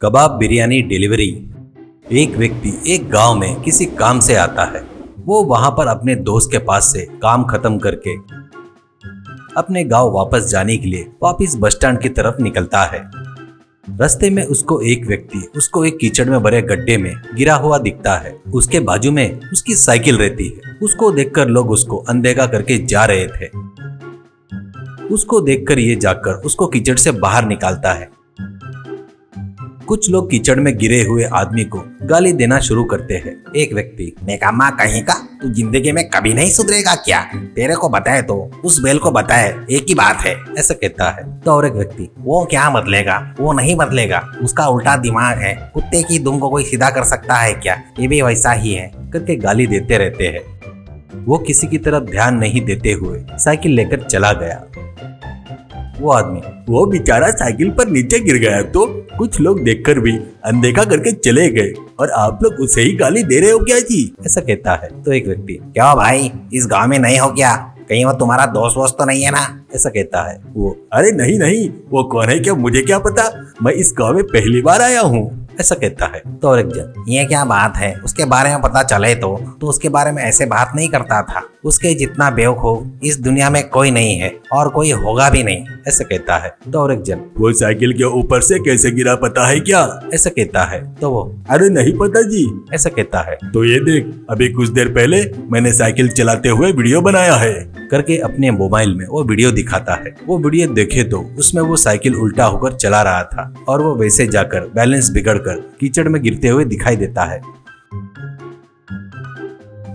कबाब biryani delivery. एक व्यक्ति एक गांव में किसी काम से आता है। वो वहां पर अपने दोस्त के पास से काम खत्म करके अपने गांव वापस जाने के लिए वापस बस स्टैंड की तरफ निकलता है। रास्ते में उसको एक व्यक्ति उसको एक कीचड़ में भरे गड्ढे में गिरा हुआ दिखता है। उसके बाजू में उसकी साइकिल रहती है। उसको देखकर लोग उसको अनदेखा करके जा रहे थे। उसको देखकर ये जाकर उसको कीचड़ से बाहर निकालता है। कुछ लोग कीचड़ में गिरे हुए आदमी को गाली देना शुरू करते हैं। एक व्यक्ति, नेकामा कहीं का, तू जिंदगी में कभी नहीं सुधरेगा क्या? तेरे को बताए तो उस बैल को बताए, एक ही बात है, ऐसा कहता है। तो और एक व्यक्ति, वो क्या बदलेगा, वो नहीं बदलेगा, उसका उल्टा दिमाग है, कुत्ते की दुम को कोई सीधा कर सकता है क्या, ये भी वैसा ही है, करके गाली देते रहते हैं। वो किसी की तरफ ध्यान नहीं देते हुए साइकिल लेकर चला गया। वो आदमी, वो बेचारा साइकिल पर नीचे गिर गया तो कुछ लोग देखकर भी अनदेखा करके चले गए और आप लोग उसे ही गाली दे रहे हो क्या जी? ऐसा कहता है। तो एक व्यक्ति, क्यों भाई, इस गांव में नहीं हो क्या? कहीं वो तुम्हारा दोस्त वोस्त तो नहीं है ना? ऐसा कहता है। वो, अरे नहीं नहीं, वो कौन है क्या मुझे क्या पता, मैं इस गांव में पहली बार आया हूँ, ऐसा कहता है। तो और एक जन, ये क्या बात है, उसके बारे में पता चले तो उसके बारे में ऐसे बात नहीं करता था। उसके जितना बेवकूफ इस दुनिया में कोई नहीं है और कोई होगा भी नहीं, ऐसा कहता है। तो और एक जन, वो साइकिल के ऊपर से कैसे गिरा पता है क्या? ऐसा कहता है। तो वो, अरे नहीं पता जी, ऐसा कहता है। तो ये देख, अभी कुछ देर पहले मैंने साइकिल चलाते हुए वीडियो बनाया है, करके अपने मोबाइल में वो वीडियो दिखाता है। वो वीडियो देखे तो उसमें वो साइकिल उल्टा होकर चला रहा था और वो वैसे जाकर बैलेंस बिगड़कर कीचड़ में गिरते हुए दिखाई देता है।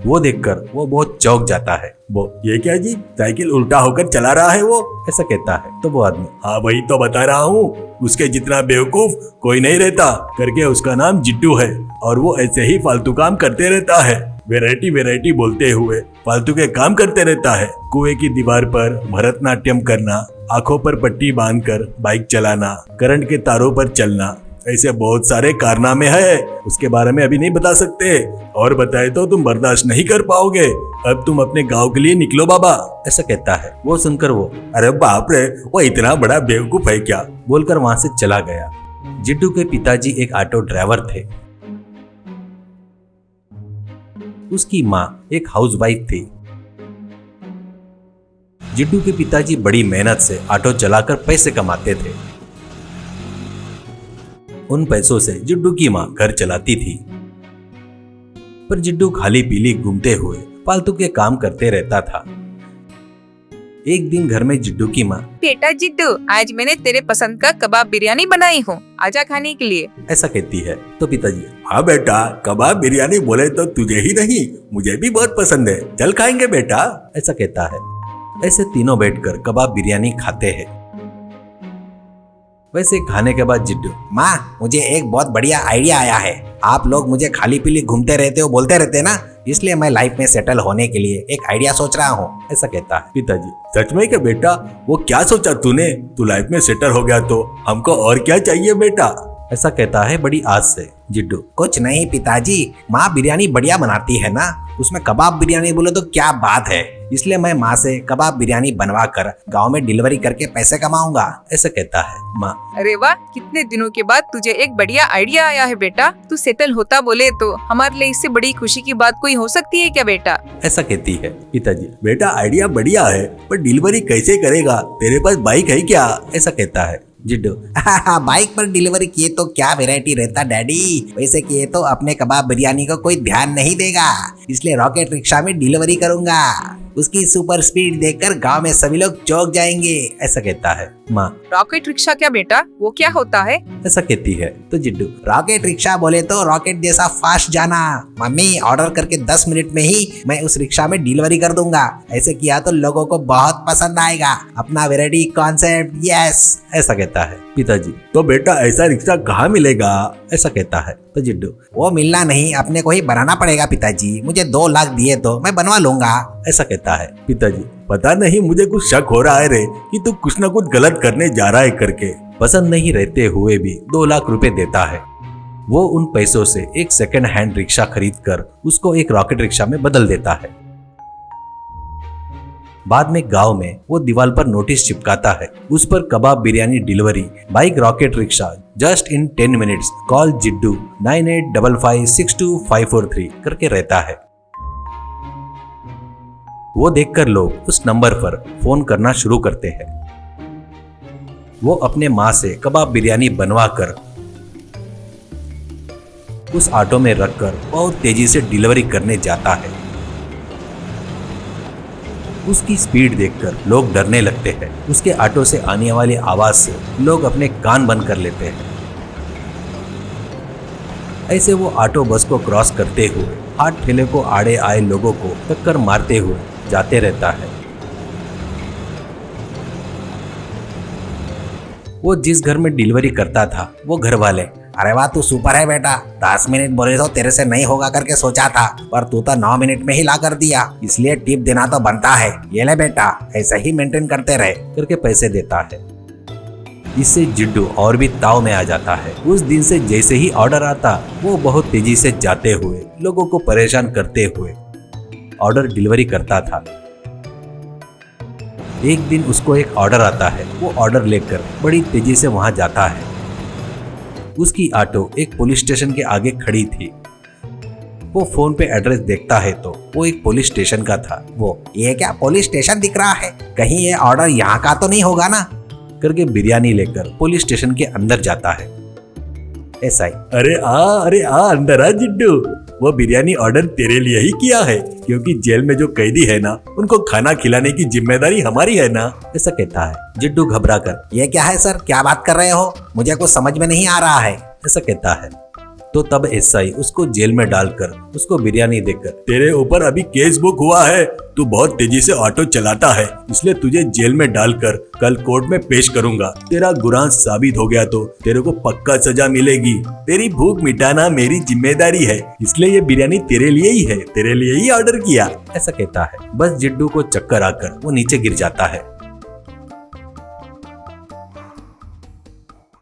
वो देखकर वो बहुत चौंक जाता है। वो, ये क्या जी, साइकिल उल्टा होकर चला रहा है वो, ऐसा कहता है। तो वो आदमी, हाँ वही तो बता रहा हूँ, उसके जितना बेवकूफ कोई नहीं रहता, करके उसका नाम जिट्टू है और वो ऐसे ही फालतू काम करते रहता है। वैरायटी वैरायटी बोलते हुए फालतू के काम करते रहता है। कुएं की दीवार पर भरतनाट्यम करना, आंखों पर पट्टी बांधकर बाइक चलाना, करंट के तारों पर चलना, ऐसे बहुत सारे कारनामे हैं। उसके बारे में अभी नहीं बता सकते, और बताए तो तुम बर्दाश्त नहीं कर पाओगे। अब तुम अपने गांव के लिए निकलो बाबा, ऐसा कहता है। वो सुनकर वो, अरे बाप रे, वो इतना बड़ा बेवकूफ है क्या, बोलकर वहां से चला गया। जिट्टू के पिताजी एक ऑटो ड्राइवर थे। उसकी माँ एक हाउसवाइफ थी। जिट्टू के पिताजी बड़ी मेहनत से ऑटो चलाकर पैसे कमाते थे। उन पैसों से जिड्डू की माँ घर चलाती थी। पर जिड्डू खाली पीली घूमते हुए फालतू के काम करते रहता था। एक दिन घर में जिड्डू की माँ, बेटा जिड्डू, आज मैंने तेरे पसंद का कबाब बिरयानी बनाई हूँ, आजा खाने के लिए, ऐसा कहती है। तो पिताजी, हाँ बेटा, कबाब बिरयानी बोले तो तुझे ही नहीं मुझे भी बहुत पसंद है, चल खाएंगे बेटा, ऐसा कहता है। ऐसे तीनों बैठकर कबाब बिरयानी खाते हैं। वैसे खाने के बाद जिड्डू, माँ मुझे एक बहुत बढ़िया आइडिया आया है। आप लोग मुझे खाली पीली घूमते रहते हो, बोलते रहते ना, इसलिए मैं लाइफ में सेटल होने के लिए एक आइडिया सोच रहा हूँ, ऐसा कहता है। पिताजी, सच में क्या बेटा, वो क्या सोचा तूने? तू लाइफ में सेटल हो गया तो हमको और क्या चाहिए बेटा, ऐसा कहता है बड़ी आस से जिड्डू। कुछ नहीं पिताजी, माँ बिरयानी बढ़िया बनाती है ना, उसमें कबाब बिरयानी बोले तो क्या बात है, इसलिए मैं माँ से कबाब बिरयानी बनवा कर गाँव में डिलीवरी करके पैसे कमाऊंगा, ऐसा कहता है। माँ, अरे वाह, कितने दिनों के बाद तुझे एक बढ़िया आइडिया आया है बेटा। तू सेटल होता बोले तो हमारे लिए इससे बड़ी खुशी की बात कोई हो सकती है क्या बेटा, ऐसा कहती है। पिताजी, बेटा आइडिया बढ़िया है, पर डिलीवरी कैसे करेगा, तेरे पास बाइक है क्या, ऐसा कहता है। जिड्डू, बाइक पर डिलीवरी किए तो क्या वैरायटी रहता डैडी, वैसे किए तो अपने कबाब बिरयानी को कोई ध्यान नहीं देगा, इसलिए रॉकेट रिक्शा में डिलीवरी करूंगा। उसकी सुपर स्पीड देखकर गांव में सभी लोग चौंक जाएंगे, ऐसा कहता है। माँ, रॉकेट रिक्शा क्या बेटा, वो क्या होता है, ऐसा कहती है। तो जिड्डू, रॉकेट रिक्शा बोले तो रॉकेट जैसा फास्ट जाना। मम्मी, ऑर्डर करके 10 मिनट में ही मैं उस रिक्शा में डिलीवरी कर दूंगा, ऐसे किया तो लोगों को बहुत पसंद आएगा, अपना वैरायटी कॉन्सेप्ट, यस, ऐसा कहता है। पिताजी, तो बेटा ऐसा रिक्शा कहाँ मिलेगा, ऐसा कहता है। तो जिड्डू, वो मिलना नहीं, अपने को ही बनाना पड़ेगा पिताजी, मुझे 2 लाख दिए तो मैं बनवा लूंगा, ऐसा कहता है। पिताजी, पता नहीं मुझे कुछ शक हो रहा है रे कि तू कुछ न कुछ गलत करने जा रहा है करके। पसंद नहीं रहते हुए भी 2 लाख रुपए देता है। वो उन पैसों से एक सेकंड हैंड रिक्शा खरीद कर उसको एक रॉकेट रिक्शा में बदल देता है। बाद में गांव में वो दीवार पर नोटिस चिपकाता है। उस पर कबाब biryani delivery bike rocket rickshaw just in 10 minutes call Jiddu 9855625543 करके रहता है। वो देखकर लोग उस नंबर पर फोन करना शुरू करते हैं। वो अपने माँ से कबाब बिरयानी बनवा कर उस ऑटो में रखकर बहुत तेजी से डिलीवरी करने जाता है। उसकी स्पीड देखकर लोग डरने लगते हैं। उसके ऑटो से आने वाली आवाज से लोग अपने कान बंद कर लेते हैं। ऐसे वो ऑटो बस को क्रॉस करते हुए हाथ ठेले को आड़े आए लोगों को टक्कर मारते हुए जाते रहता है। वो जिस घर में डिलीवरी करता था वो घर वाले, अरे वाह तू सुपर है बेटा, 10 मिनट बोले तो तेरे से नहीं होगा करके सोचा था, पर तू तो 9 मिनट में ही ला कर दिया, इसलिए टिप देना तो बनता है। ये ले बेटा, ऐसे ही मेंटेन करते रहे करके पैसे देता है। इससे जिड्डू और भी ताव में आ जाता है। उस दिन से जैसे ही ऑर्डर आता वो बहुत तेजी से जाते हुए लोगों को परेशान करते हुए ऑर्डर डिलीवरी करता था। एक दिन उसको एक ऑर्डर आता है। वो ऑर्डर लेकर बड़ी तेजी से वहां जाता है। उसकी ऑटो एक पुलिस स्टेशन के आगे खड़ी थी। वो फोन पे एड्रेस देखता है तो वो एक पुलिस स्टेशन का था। वो ये क्या पुलिस स्टेशन दिख रहा है, कहीं ये ऑर्डर यहाँ का तो नहीं होगा ना, करके बिरयानी लेकर पुलिस स्टेशन के अंदर जाता है। एसआई, अरे आ अंदर आ जिड्डू, वो बिरयानी ऑर्डर तेरे लिए ही किया है, क्योंकि जेल में जो कैदी है ना उनको खाना खिलाने की जिम्मेदारी हमारी है ना, ऐसा कहता है। जिड्डू घबरा कर, ये क्या है सर, क्या बात कर रहे हो, मुझे कुछ समझ में नहीं आ रहा है, ऐसा कहता है। तो तब एसआई उसको जेल में डालकर उसको बिरयानी देकर, तेरे ऊपर अभी केस बुक हुआ है, तू बहुत तेजी से ऑटो चलाता है, इसलिए तुझे जेल में डालकर कल कोर्ट में पेश करूंगा। तेरा गुनाह साबित हो गया तो तेरे को पक्का सजा मिलेगी। तेरी भूख मिटाना मेरी जिम्मेदारी है, इसलिए ये बिरयानी तेरे लिए ही है, तेरे लिए ही ऑर्डर किया, ऐसा कहता है। बस जिड्डू को चक्कर आकर वो नीचे गिर जाता है।